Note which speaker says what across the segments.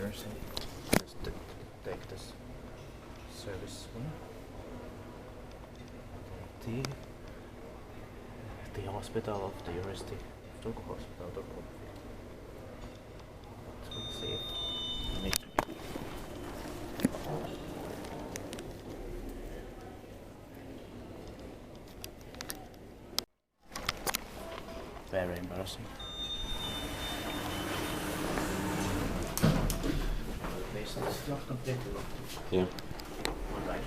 Speaker 1: emergency. Just take this service one. The hospital of the University of Turku Hospital, Turku. Let's see. Very embarrassing. It's not completely locked.
Speaker 2: Yeah.
Speaker 1: One right.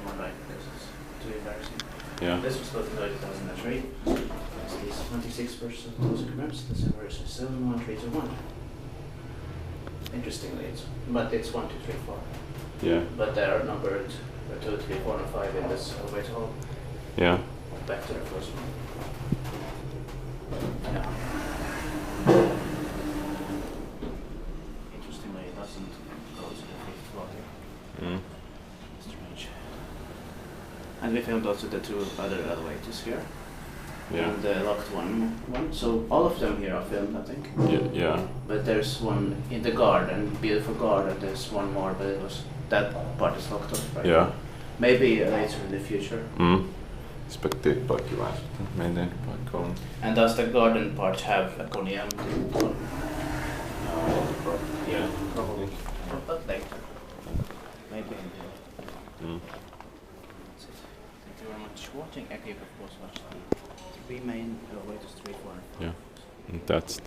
Speaker 1: One right because it's too embarrassing.
Speaker 2: Yeah.
Speaker 1: This was built in 2003. It's 26% grams. This inverse is 71321. Interestingly, it's 1, 2, 3, 4.
Speaker 2: Yeah.
Speaker 1: But they are numbered 2, 3, 4, and 5 in this elevator hall.
Speaker 2: Yeah.
Speaker 1: Back to the first one. Yeah. Interestingly, it doesn't go to the 5th floor here. Strange. And we filmed also the 2 other elevators here.
Speaker 2: Yeah.
Speaker 1: And the locked one. So all of them here are filmed, I think.
Speaker 2: Yeah.
Speaker 1: But there's one in the garden, beautiful garden. There's one more, but that part is locked off right
Speaker 2: Yeah.
Speaker 1: now. Maybe later in the future.
Speaker 2: Spektaakkiväiset meidän paikka on.
Speaker 1: And does the garden part have a Kone? Yeah, probably. But later. Maybe in here. That's it. Thank you very much for watching. If you of course watch the 3 main elevators, 3, 4, and 5.
Speaker 2: Yeah. And that's